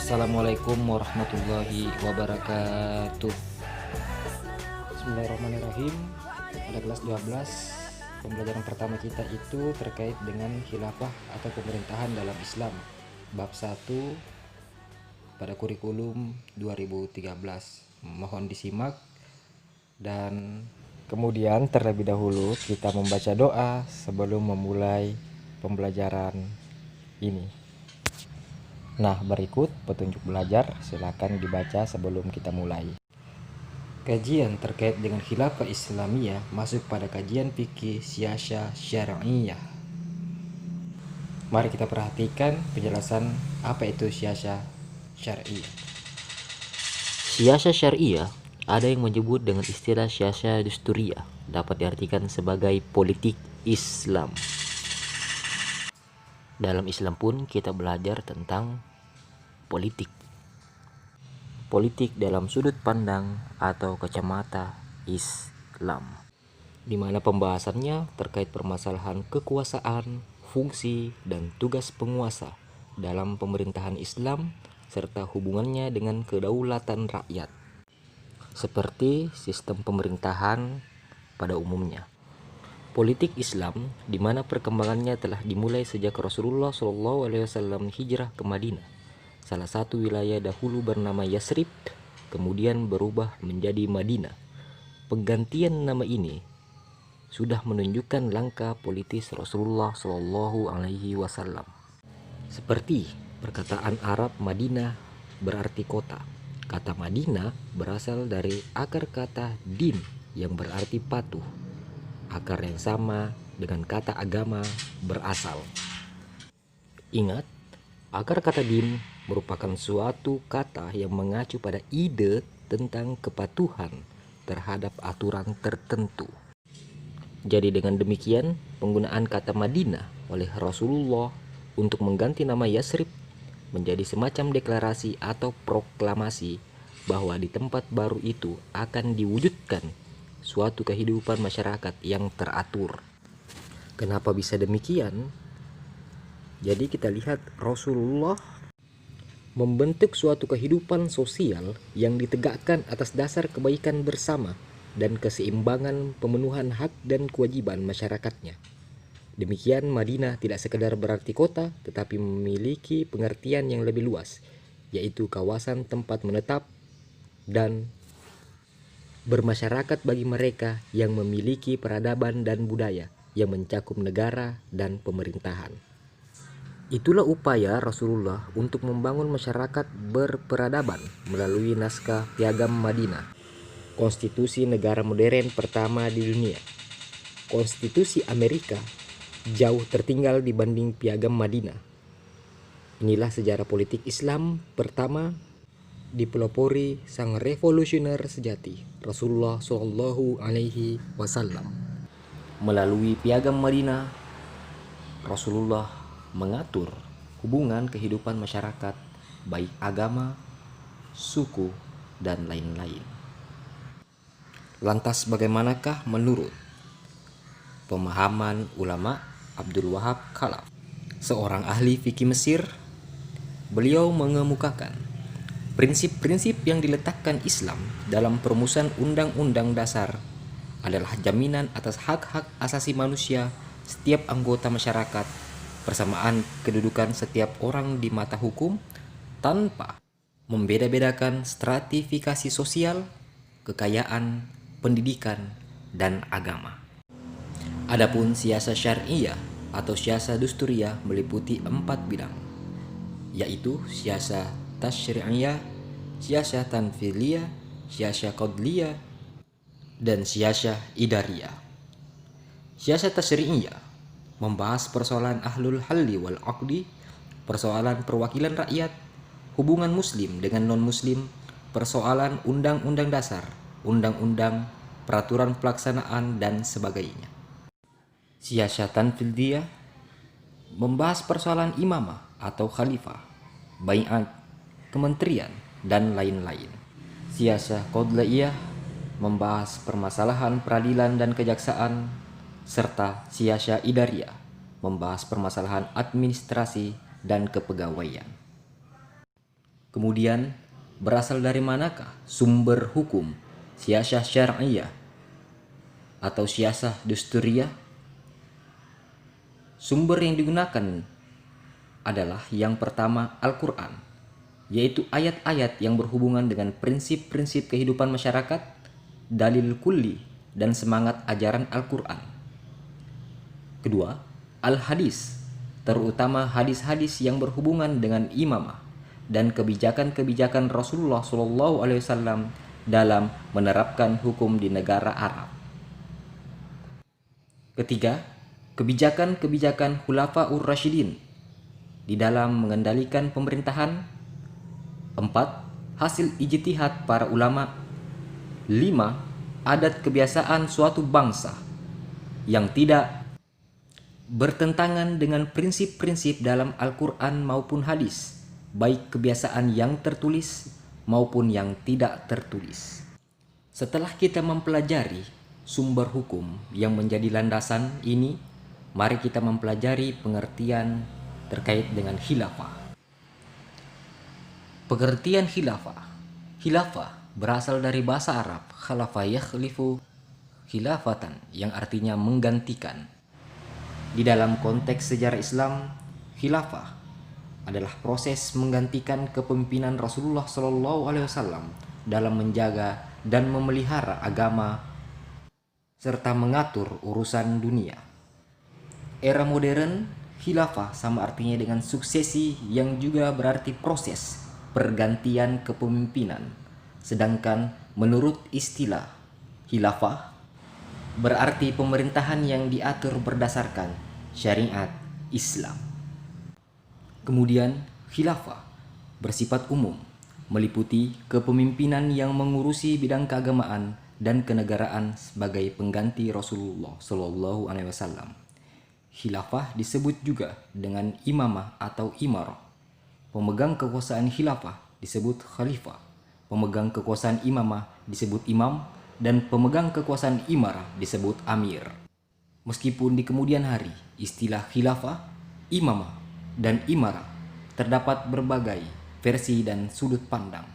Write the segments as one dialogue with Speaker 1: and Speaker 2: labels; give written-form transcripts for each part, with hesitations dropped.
Speaker 1: Assalamualaikum warahmatullahi wabarakatuh.
Speaker 2: Bismillahirrahmanirrahim. Pada kelas 12, pembelajaran pertama kita itu terkait dengan khilafah atau pemerintahan dalam Islam. Bab 1 pada kurikulum 2013. Mohon disimak dan kemudian terlebih dahulu kita membaca doa sebelum memulai pembelajaran ini. Nah, berikut petunjuk belajar, silakan dibaca sebelum kita mulai. Kajian terkait dengan khilafah Islamiyah masuk pada kajian fikih siyasah syar'iyah. Mari kita perhatikan penjelasan apa itu siyasah syar'iyah.
Speaker 3: Siyasah syariah ada yang menyebut dengan istilah siyasah dusturiyah, dapat diartikan sebagai politik Islam. Dalam Islam pun kita belajar tentang politik. Politik dalam sudut pandang atau kacamata Islam, di mana pembahasannya terkait permasalahan kekuasaan, fungsi, dan tugas penguasa dalam pemerintahan Islam serta hubungannya dengan kedaulatan rakyat, seperti sistem pemerintahan pada umumnya. Politik Islam, di mana perkembangannya telah dimulai sejak Rasulullah SAW hijrah ke Madinah. Salah satu wilayah dahulu bernama Yasrib, kemudian berubah menjadi Madinah. Penggantian nama ini sudah menunjukkan langkah politis Rasulullah SAW. Seperti perkataan Arab Madinah berarti kota. Kata Madinah berasal dari akar kata din yang berarti patuh. Akar yang sama dengan kata agama berasal. Ingat, akar kata din merupakan suatu kata yang mengacu pada ide tentang kepatuhan terhadap aturan tertentu. Jadi dengan demikian, penggunaan kata Madinah oleh Rasulullah untuk mengganti nama Yasrib menjadi semacam deklarasi atau proklamasi bahwa di tempat baru itu akan diwujudkan suatu kehidupan masyarakat yang teratur. Kenapa bisa demikian? Jadi kita lihat Rasulullah membentuk suatu kehidupan sosial yang ditegakkan atas dasar kebaikan bersama dan keseimbangan pemenuhan hak dan kewajiban masyarakatnya. Demikian Madinah tidak sekedar berarti kota, tetapi memiliki pengertian yang lebih luas, yaitu kawasan tempat menetap dan bermasyarakat bagi mereka yang memiliki peradaban dan budaya yang mencakup negara dan pemerintahan. Itulah upaya Rasulullah untuk membangun masyarakat berperadaban melalui naskah Piagam Madinah, konstitusi negara modern pertama di dunia. Konstitusi Amerika jauh tertinggal dibanding Piagam Madinah. Inilah sejarah politik Islam pertama dipelopori sang revolusioner sejati, Rasulullah SAW. Melalui Piagam Madinah, Rasulullah mengatur hubungan kehidupan masyarakat, baik agama, suku, dan lain-lain. Lantas bagaimanakah menurut pemahaman ulama Abdul Wahab Khalaf, seorang ahli fikih Mesir? Beliau mengemukakan prinsip-prinsip yang diletakkan Islam dalam perumusan Undang-Undang Dasar adalah jaminan atas hak-hak asasi manusia setiap anggota masyarakat, persamaan kedudukan setiap orang di mata hukum tanpa membeda-bedakan stratifikasi sosial, kekayaan, pendidikan, dan agama. Adapun siyasah syariah atau siyasah dusturiyah meliputi 4 bidang, yaitu siyasah tasyri'iyah, siyasah tanfidiyah, siyasah qadliyah, dan siyasah idariyah. Siyasah tasyri'iyah membahas persoalan ahlul halli wal aqdi, persoalan perwakilan rakyat, hubungan muslim dengan non-muslim, persoalan undang-undang dasar, undang-undang, peraturan pelaksanaan, dan sebagainya. Siyasah tanfidiyah membahas persoalan imamah atau khalifah, bai'at, kementerian, dan lain-lain. Siyasah qadliyah membahas permasalahan peradilan dan kejaksaan, serta siyasah idariyah membahas permasalahan administrasi dan kepegawaian. Kemudian, berasal dari manakah sumber hukum siasah syar'iyah atau siasah dusturiyah? Sumber yang digunakan adalah yang pertama Al-Quran, yaitu ayat-ayat yang berhubungan dengan prinsip-prinsip kehidupan masyarakat, dalil kulli, dan semangat ajaran Al-Quran. Kedua, Al-Hadis, terutama hadis-hadis yang berhubungan dengan imamah dan kebijakan-kebijakan Rasulullah SAW dalam menerapkan hukum di negara Arab. Ketiga, kebijakan-kebijakan Khulafaur Rasyidin di dalam mengendalikan pemerintahan. 4. Hasil ijtihad para ulama. 5. Adat kebiasaan suatu bangsa yang tidak bertentangan dengan prinsip-prinsip dalam Al-Quran maupun hadis, baik kebiasaan yang tertulis maupun yang tidak tertulis. Setelah kita mempelajari sumber hukum yang menjadi landasan ini, mari kita mempelajari pengertian terkait dengan khilafah. Pengertian khilafah. Khilafah berasal dari bahasa Arab khalafa yakhlifu khilafatan, yang artinya menggantikan. Di dalam konteks sejarah Islam, khilafah adalah proses menggantikan kepemimpinan Rasulullah SAW dalam menjaga dan memelihara agama serta mengatur urusan dunia. Era modern, khilafah sama artinya dengan suksesi, yang juga berarti proses pergantian kepemimpinan. Sedangkan menurut istilah khilafah berarti pemerintahan yang diatur berdasarkan syariat Islam. Kemudian khilafah bersifat umum, meliputi kepemimpinan yang mengurusi bidang keagamaan dan kenegaraan sebagai pengganti Rasulullah SAW. Khilafah disebut juga dengan imamah atau imarah. Pemegang kekuasaan khilafah disebut khalifah. Pemegang kekuasaan imamah disebut imam, dan pemegang kekuasaan imarah disebut amir. Meskipun di kemudian hari istilah khilafah, imamah, dan imarah terdapat berbagai versi dan sudut pandang.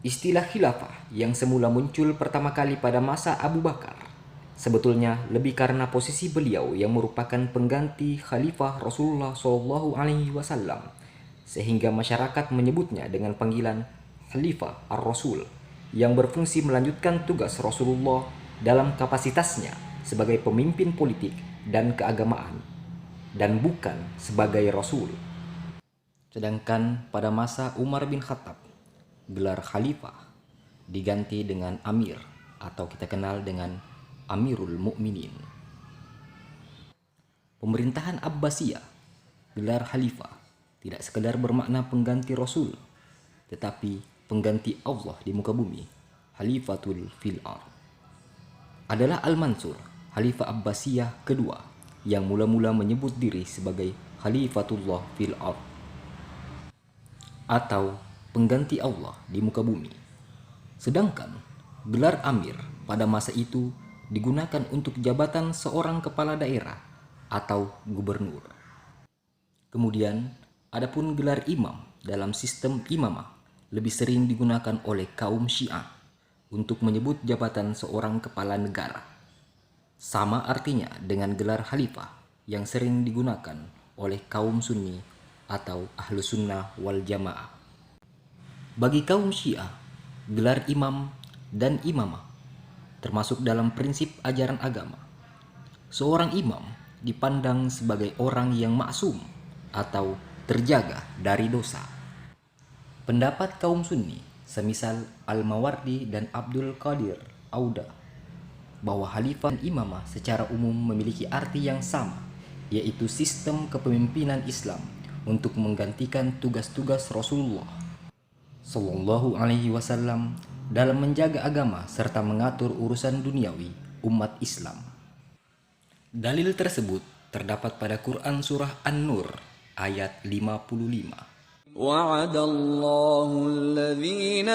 Speaker 3: Istilah khilafah yang semula muncul pertama kali pada masa Abu Bakar sebetulnya lebih karena posisi beliau yang merupakan pengganti khalifah Rasulullah SAW, sehingga masyarakat menyebutnya dengan panggilan Khalifah Ar-Rasul, yang berfungsi melanjutkan tugas Rasulullah dalam kapasitasnya sebagai pemimpin politik dan keagamaan, dan bukan sebagai Rasul. Sedangkan pada masa Umar bin Khattab, gelar khalifah diganti dengan amir, atau kita kenal dengan Amirul Mukminin. Pemerintahan Abbasiyah, gelar khalifah, tidak sekedar bermakna pengganti Rasul, tetapi pengganti Allah di muka bumi, Khalifatul fil ard. Adalah Al-Mansur, khalifah Abbasiyah kedua, yang mula-mula menyebut diri sebagai Khalifatullah fil ard, atau pengganti Allah di muka bumi. Sedangkan gelar amir pada masa itu digunakan untuk jabatan seorang kepala daerah atau gubernur. Kemudian, adapun gelar imam dalam sistem imamah lebih sering digunakan oleh kaum Syiah untuk menyebut jabatan seorang kepala negara. Sama artinya dengan gelar khalifah yang sering digunakan oleh kaum Sunni atau Ahlus Sunnah wal Jamaah. Bagi kaum Syiah, gelar imam dan imamah termasuk dalam prinsip ajaran agama. Seorang imam dipandang sebagai orang yang maksum atau terjaga dari dosa. Pendapat kaum Sunni, semisal Al-Mawardi dan Abdul Qadir Auda, bahwa khalifah dan imamah secara umum memiliki arti yang sama, yaitu sistem kepemimpinan Islam untuk menggantikan tugas-tugas Rasulullah SAW dalam menjaga agama serta mengatur urusan duniawi umat Islam. Dalil tersebut terdapat pada Quran surah An-Nur ayat 55.
Speaker 4: وعد الله الذين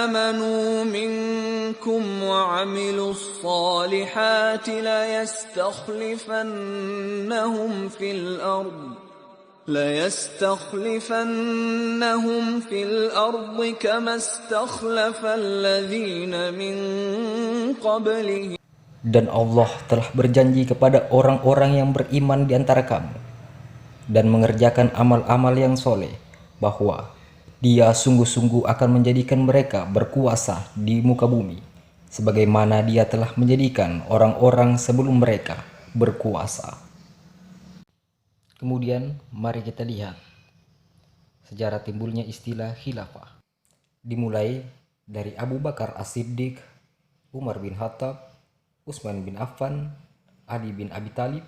Speaker 4: آمنوا منكم وعملوا الصالحات لَيَسْتَخْلِفَنَّهُمْ فِي الْأَرْضِ كَمَا اسْتَخْلَفَ الَّذِينَ مِنْ قَبْلِهِمْ.
Speaker 2: Dan Allah telah berjanji kepada orang-orang yang beriman di antara kamu dan mengerjakan amal-amal yang soleh, bahwa Dia sungguh-sungguh akan menjadikan mereka berkuasa di muka bumi, sebagaimana Dia telah menjadikan orang-orang sebelum mereka berkuasa. Kemudian mari kita lihat sejarah timbulnya istilah khilafah. Dimulai dari Abu Bakar As-Siddiq, Umar bin Khattab, Utsman bin Affan, Ali bin Abi Thalib,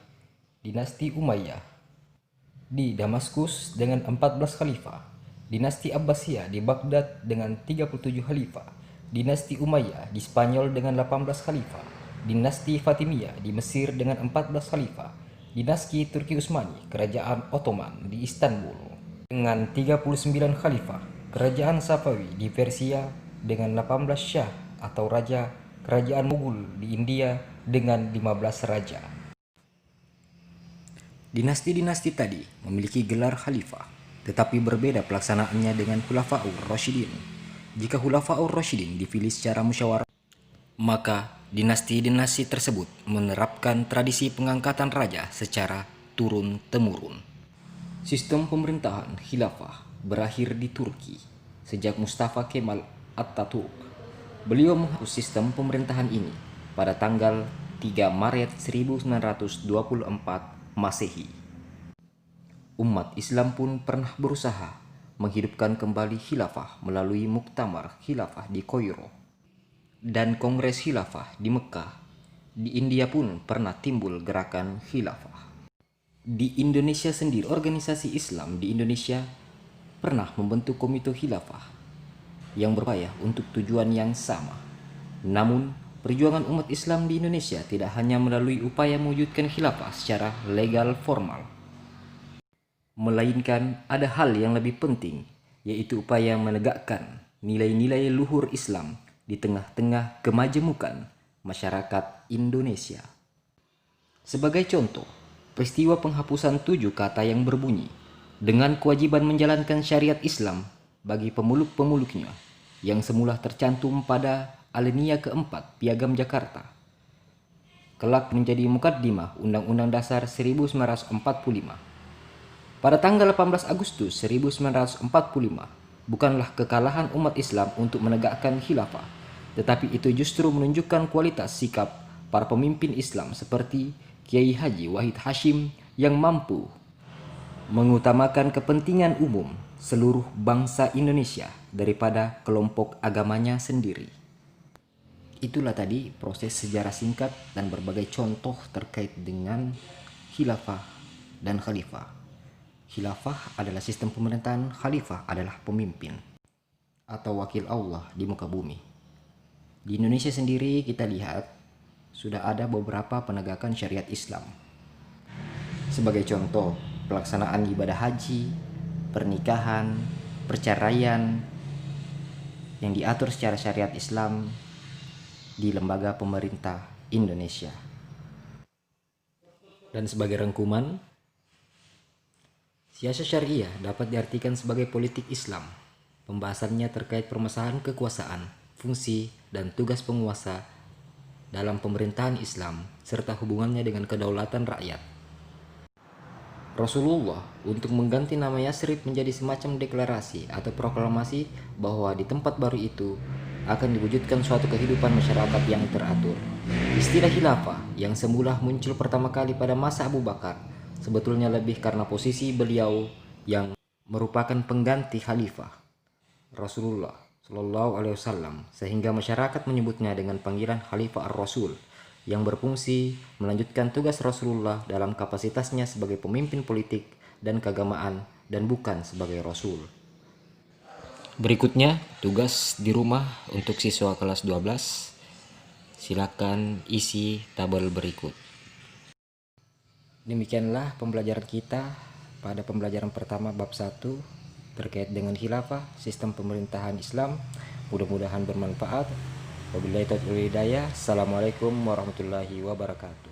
Speaker 2: dinasti Umayyah di Damaskus dengan 14 khalifah, dinasti Abbasiyah di Baghdad dengan 37 khalifah, dinasti Umayyah di Spanyol dengan 18 khalifah, dinasti Fatimiyah di Mesir dengan 14 khalifah, dinasti Turki Utsmani, kerajaan Ottoman di Istanbul dengan 39 khalifah, kerajaan Safawi di Persia dengan 18 syah atau raja, kerajaan Mughul di India dengan 15 raja. Dinasti-dinasti tadi memiliki gelar khalifah, tetapi berbeda pelaksanaannya dengan Khulafaur Rasyidin. Jika Khulafaur Rasyidin dipilih secara musyawarah, maka dinasti-dinasti tersebut menerapkan tradisi pengangkatan raja secara turun-temurun. Sistem pemerintahan khilafah berakhir di Turki sejak Mustafa Kemal Atatürk. Beliau menghapus sistem pemerintahan ini pada tanggal 3 Maret 1924 Masehi. Umat Islam pun pernah berusaha menghidupkan kembali khilafah melalui Muktamar Khilafah di Kairo dan Kongres Khilafah di Mekah. Di India pun pernah timbul gerakan khilafah. Di Indonesia sendiri, organisasi Islam di Indonesia pernah membentuk komite khilafah yang berupaya untuk tujuan yang sama. Namun, perjuangan umat Islam di Indonesia tidak hanya melalui upaya mewujudkan khilafah secara legal formal, melainkan ada hal yang lebih penting, yaitu upaya menegakkan nilai-nilai luhur Islam di tengah-tengah kemajemukan masyarakat Indonesia. Sebagai contoh, peristiwa penghapusan 7 kata yang berbunyi dengan kewajiban menjalankan syariat Islam bagi pemuluk-pemuluknya yang semula tercantum pada Alinea keempat Piagam Jakarta, kelak menjadi mukaddimah Undang-Undang Dasar 1945. Pada tanggal 18 Agustus 1945, bukanlah kekalahan umat Islam untuk menegakkan khilafah, tetapi itu justru menunjukkan kualitas sikap para pemimpin Islam seperti Kiai Haji Wahid Hasyim yang mampu mengutamakan kepentingan umum seluruh bangsa Indonesia daripada kelompok agamanya sendiri. Itulah tadi proses sejarah singkat dan berbagai contoh terkait dengan khilafah dan khalifah. Khilafah adalah sistem pemerintahan, khalifah adalah pemimpin atau wakil Allah di muka bumi. Di Indonesia sendiri kita lihat sudah ada beberapa penegakan syariat Islam. Sebagai contoh, pelaksanaan ibadah haji, pernikahan, perceraian yang diatur secara syariat Islam di lembaga pemerintah Indonesia. Dan sebagai rangkuman, siasat syariah dapat diartikan sebagai politik Islam. Pembahasannya terkait permasalahan kekuasaan, fungsi, dan tugas penguasa dalam pemerintahan Islam serta hubungannya dengan kedaulatan rakyat. Rasulullah untuk mengganti nama Yasrib menjadi semacam deklarasi atau proklamasi bahwa di tempat baru itu akan diwujudkan suatu kehidupan masyarakat yang teratur. Istilah khilafah yang semula muncul pertama kali pada masa Abu Bakar sebetulnya lebih karena posisi beliau yang merupakan pengganti khalifah Rasulullah Shallallahu Alaihi Wasallam, sehingga masyarakat menyebutnya dengan panggilan Khalifah Ar-Rasul yang berfungsi melanjutkan tugas Rasulullah dalam kapasitasnya sebagai pemimpin politik dan keagamaan dan bukan sebagai Rasul. Berikutnya, tugas di rumah untuk siswa kelas 12. Silakan isi tabel berikut. Demikianlah pembelajaran kita pada pembelajaran pertama bab 1 terkait dengan khilafah, sistem pemerintahan Islam. Mudah-mudahan bermanfaat. Wabillahi taufiq wal hidayah. Assalamualaikum warahmatullahi wabarakatuh.